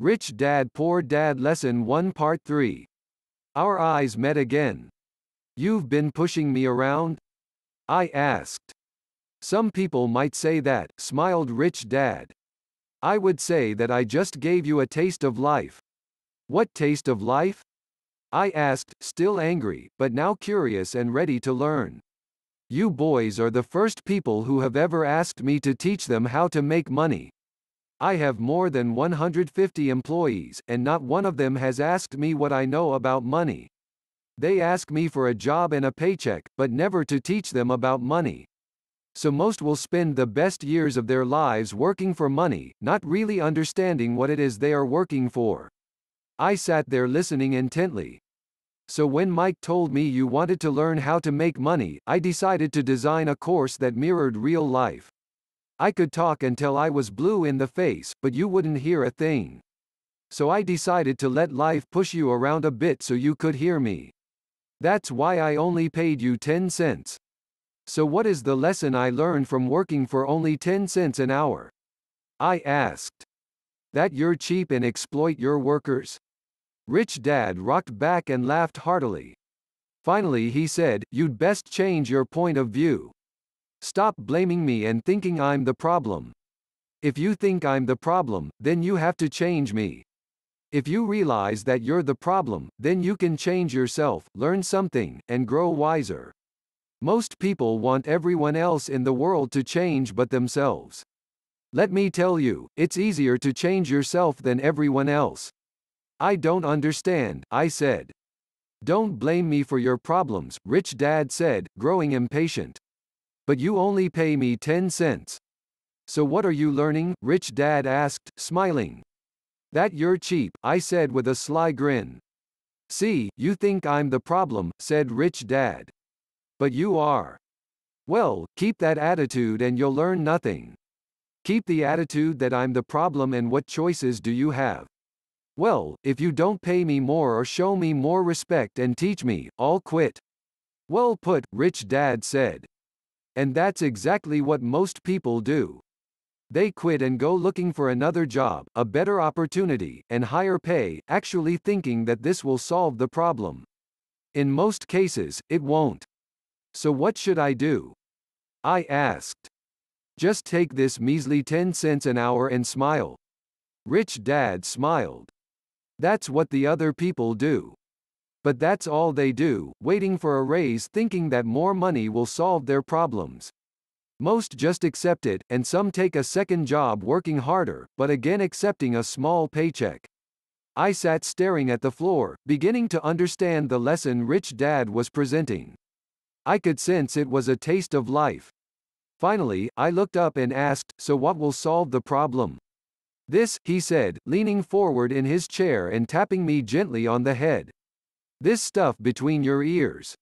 Rich Dad Poor Dad Lesson 1 Part 3. Our eyes met again. You've been pushing me around? I asked. Some people might say that, smiled Rich Dad. I would say that I just gave you a taste of life. What taste of life? I asked, still angry, but now curious and ready to learn. You boys are the first people who have ever asked me to teach them how to make money. I have more than 150 employees, and not one of them has asked me what I know about money. They ask me for a job and a paycheck, but never to teach them about money. So most will spend the best years of their lives working for money, not really understanding what it is they are working for. I sat there listening intently. So when Mike told me you wanted to learn how to make money, I decided to design a course that mirrored real life. I could talk until I was blue in the face, but you wouldn't hear a thing. So I decided to let life push you around a bit so you could hear me. That's why I only paid you 10 cents. So what is the lesson I learned from working for only 10 cents an hour? I asked. That you're cheap and exploit your workers? Rich Dad rocked back and laughed heartily. Finally he said, you'd best change your point of view. Stop blaming me and thinking I'm the problem. If you think I'm the problem, then you have to change me. If you realize that you're the problem, then you can change yourself, learn something, and grow wiser. Most people want everyone else in the world to change but themselves. Let me tell you, it's easier to change yourself than everyone else. I don't understand, I said. Don't blame me for your problems, Rich Dad said, growing impatient. But you only pay me 10 cents. So what are you learning? Rich Dad asked, smiling. That you're cheap, I said with a sly grin. See, you think I'm the problem, said Rich Dad. But you are. Well, keep that attitude and you'll learn nothing. Keep the attitude that I'm the problem, and what choices do you have? Well, if you don't pay me more or show me more respect and teach me, I'll quit. Well put, Rich Dad said. And that's exactly what most people do. They quit and go looking for another job, a better opportunity, and higher pay, actually thinking that this will solve the problem. In most cases, it won't. So what should I do? I asked. Just take this measly 10 cents an hour and smile. Rich Dad smiled. That's what the other people do. But that's all they do, waiting for a raise, thinking that more money will solve their problems. Most just accept it, and some take a second job working harder, but again accepting a small paycheck. I sat staring at the floor, beginning to understand the lesson Rich Dad was presenting. I could sense it was a taste of life. Finally, I looked up and asked, so what will solve the problem? This, he said, leaning forward in his chair and tapping me gently on the head. This stuff between your ears.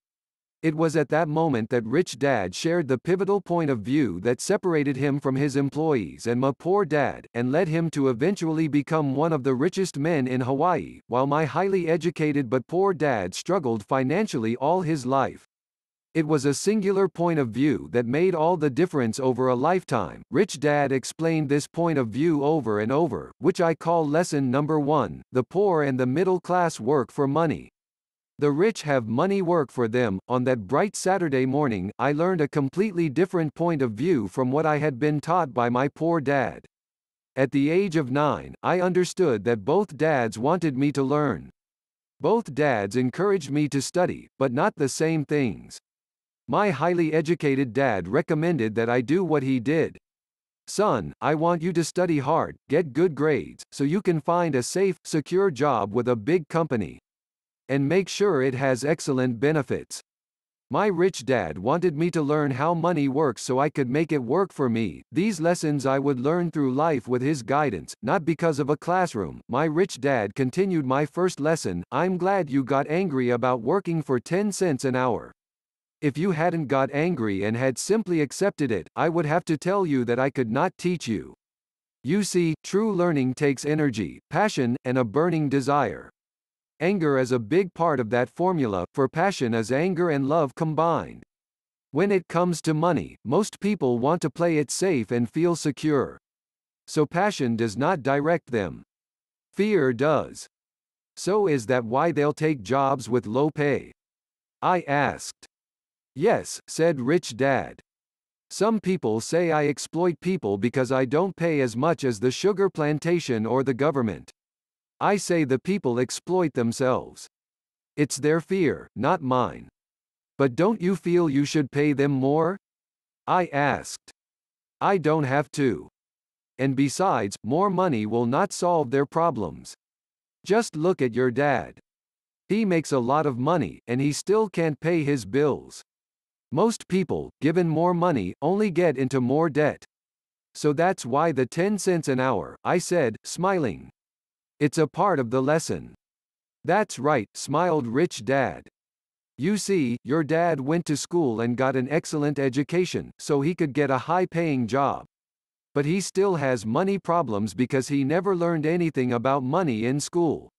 It was at that moment that Rich Dad shared the pivotal point of view that separated him from his employees and my poor dad, and led him to eventually become one of the richest men in Hawaii, while my highly educated but poor dad struggled financially all his life. It was a singular point of view that made all the difference over a lifetime. Rich Dad explained this point of view over and over, which I call lesson number 1, the poor and the middle class work for money. The rich have money work for them. On that bright Saturday morning, I learned a completely different point of view from what I had been taught by my poor dad. At the age of 9, I understood that both dads wanted me to learn. Both dads encouraged me to study, but not the same things. My highly educated dad recommended that I do what he did. Son, I want you to study hard, get good grades, so you can find a safe, secure job with a big company. And make sure it has excellent benefits. My rich dad wanted me to learn how money works so I could make it work for me. These lessons I would learn through life with his guidance, not because of a classroom. My rich dad continued my first lesson. I'm glad you got angry about working for 10 cents an hour. If you hadn't got angry and had simply accepted it, I would have to tell you that I could not teach you. You see, true learning takes energy, passion, and a burning desire. Anger is a big part of that formula, for passion is anger and love combined. When it comes to money, most people want to play it safe and feel secure. So passion does not direct them. Fear does. So is that why they'll take jobs with low pay? I asked. Yes, said Rich Dad. Some people say I exploit people because I don't pay as much as the sugar plantation or the government. I say the people exploit themselves. It's their fear, not mine. But don't you feel you should pay them more? I asked. I don't have to. And besides, more money will not solve their problems. Just look at your dad. He makes a lot of money, and he still can't pay his bills. Most people, given more money, only get into more debt. So that's why the 10 cents an hour, I said, smiling. It's a part of the lesson. That's right, smiled Rich Dad. You see, your dad went to school and got an excellent education, so he could get a high-paying job. But he still has money problems because he never learned anything about money in school.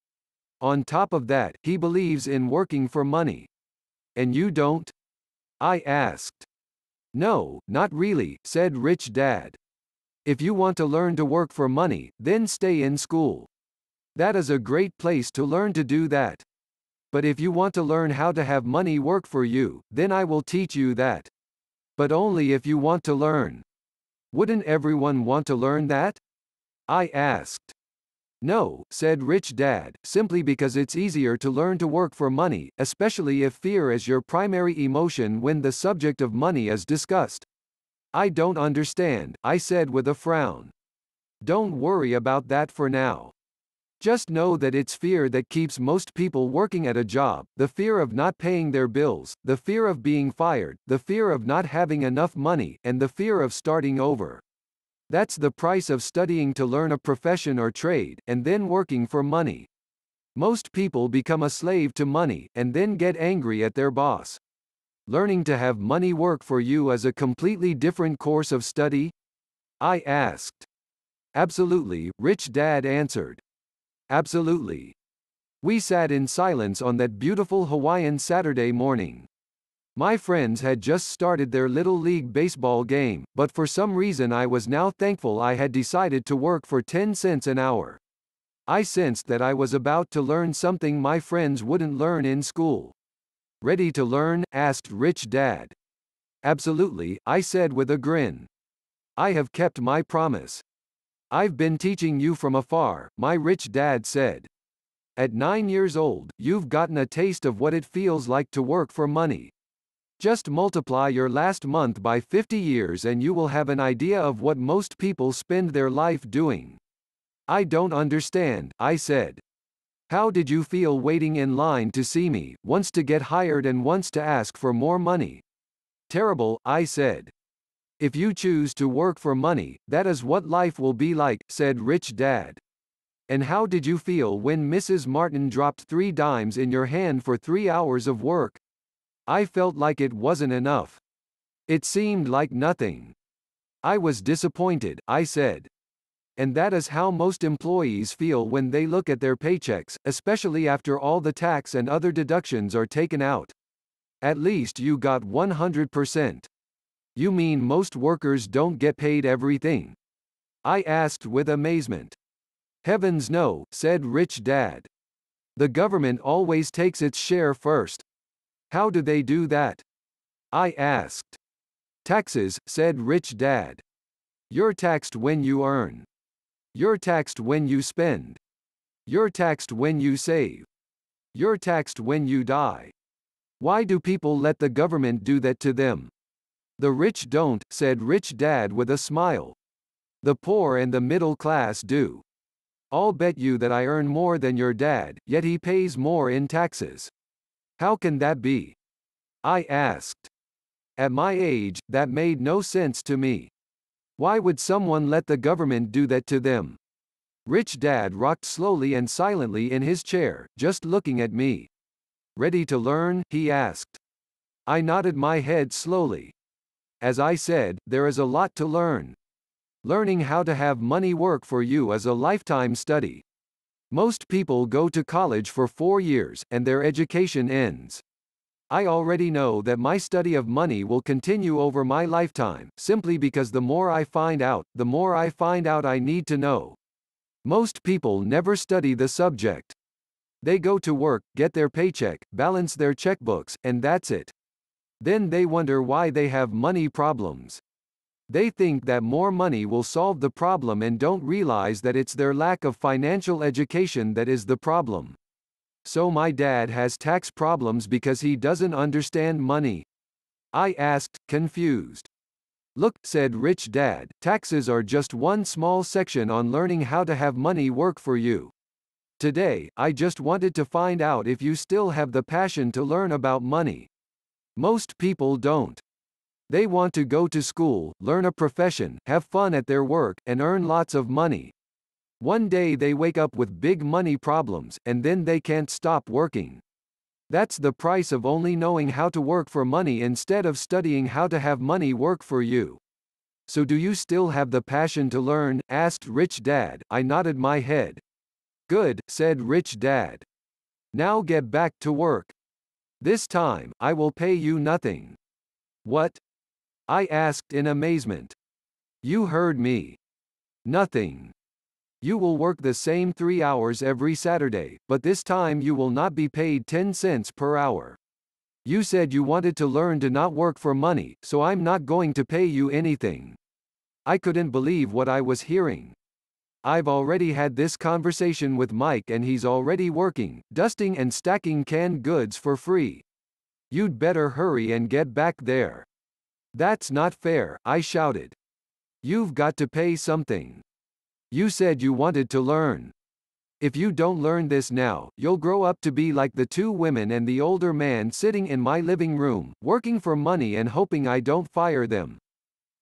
On top of that, he believes in working for money. And you don't? I asked. No, not really, said Rich Dad. If you want to learn to work for money, then stay in school. That is a great place to learn to do that. But if you want to learn how to have money work for you, then I will teach you that. But only if you want to learn. Wouldn't everyone want to learn that? I asked. No, said Rich Dad, simply because it's easier to learn to work for money, especially if fear is your primary emotion when the subject of money is discussed. I don't understand, I said with a frown. Don't worry about that for now. Just know that it's fear that keeps most people working at a job, the fear of not paying their bills, the fear of being fired, the fear of not having enough money, and the fear of starting over. That's the price of studying to learn a profession or trade, and then working for money. Most people become a slave to money, and then get angry at their boss. Learning to have money work for you is a completely different course of study? I asked. Absolutely, Rich Dad answered. Absolutely. We sat in silence on that beautiful Hawaiian Saturday morning. My friends had just started their Little League baseball game, but for some reason I was now thankful I had decided to work for 10 cents an hour. I sensed that I was about to learn something my friends wouldn't learn in school. Ready to learn? Asked Rich Dad. Absolutely, I said with a grin. I have kept my promise. I've been teaching you from afar, my Rich Dad said. At 9 years old, you've gotten a taste of what it feels like to work for money. Just multiply your last month by 50 years and you will have an idea of what most people spend their life doing. I don't understand, I said. How did you feel waiting in line to see me, once to get hired and once to ask for more money? Terrible, I said. If you choose to work for money, that is what life will be like, said Rich Dad. And how did you feel when Mrs. Martin dropped 3 dimes in your hand for 3 hours of work? I felt like it wasn't enough. It seemed like nothing. I was disappointed, I said. And that is how most employees feel when they look at their paychecks, especially after all the tax and other deductions are taken out. At least you got 100%. You mean most workers don't get paid everything? I asked with amazement. Heavens no, said Rich Dad. The government always takes its share first. How do they do that? I asked. Taxes, said Rich Dad. You're taxed when you earn. You're taxed when you spend. You're taxed when you save. You're taxed when you die. Why do people let the government do that to them? The rich don't, said Rich Dad with a smile. The poor and the middle class do. I'll bet you that I earn more than your dad, yet he pays more in taxes. How can that be? I asked. At my age, that made no sense to me. Why would someone let the government do that to them? Rich Dad rocked slowly and silently in his chair, just looking at me. Ready to learn? He asked. I nodded my head slowly. As I said, there is a lot to learn. Learning how to have money work for you is a lifetime study. Most people go to college for 4 years, and their education ends. I already know that my study of money will continue over my lifetime, simply because the more I find out I need to know. Most people never study the subject. They go to work, get their paycheck, balance their checkbooks, and that's it. Then they wonder why they have money problems. They think that more money will solve the problem and don't realize that it's their lack of financial education that is the problem. So my dad has tax problems because he doesn't understand money. I asked, confused. Look, said Rich Dad, taxes are just one small section on learning how to have money work for you. Today, I just wanted to find out if you still have the passion to learn about money. Most people don't. They want to go to school, learn a profession, have fun at their work, and earn lots of money. One day they wake up with big money problems, and then they can't stop working. That's the price of only knowing how to work for money instead of studying how to have money work for you. So do you still have the passion to learn? Asked Rich Dad. I nodded my head. Good, said Rich Dad. Now get back to work. This time, I will pay you nothing. What? I asked in amazement. You heard me. Nothing. You will work the same 3 hours every Saturday, but this time you will not be paid 10 cents per hour. You said you wanted to learn to not work for money, so I'm not going to pay you anything. I couldn't believe what I was hearing. I've already had this conversation with Mike and he's already working, dusting and stacking canned goods for free. You'd better hurry and get back there. That's not fair, I shouted. You've got to pay something. You said you wanted to learn. If you don't learn this now, you'll grow up to be like the two women and the older man sitting in my living room, working for money and hoping I don't fire them.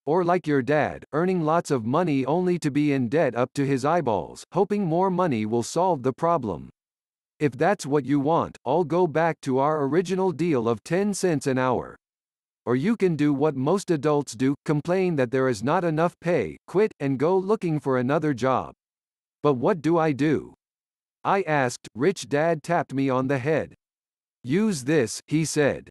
Or like your dad, earning lots of money only to be in debt up to his eyeballs, hoping more money will solve the problem. If that's what you want, I'll go back to our original deal of 10 cents an hour. Or you can do what most adults do, complain that there is not enough pay, quit, and go looking for another job. But what do I do? I asked. Rich Dad tapped me on the head. Use this, he said.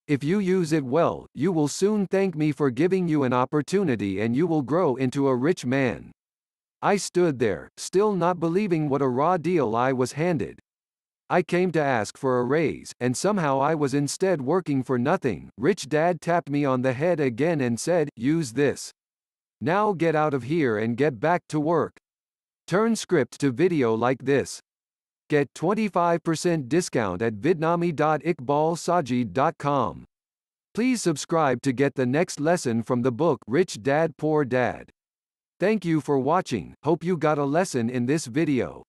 If you use it well, you will soon thank me for giving you an opportunity and you will grow into a rich man. I stood there, still not believing what a raw deal I was handed. I came to ask for a raise, and somehow I was instead working for nothing. Rich Dad tapped me on the head again and said, use this. Now get out of here and get back to work. Turn script to video like this. Get 25% discount at vidnami.iqbalsajid.com. Please subscribe to get the next lesson from the book Rich Dad Poor Dad. Thank you for watching, hope you got a lesson in this video.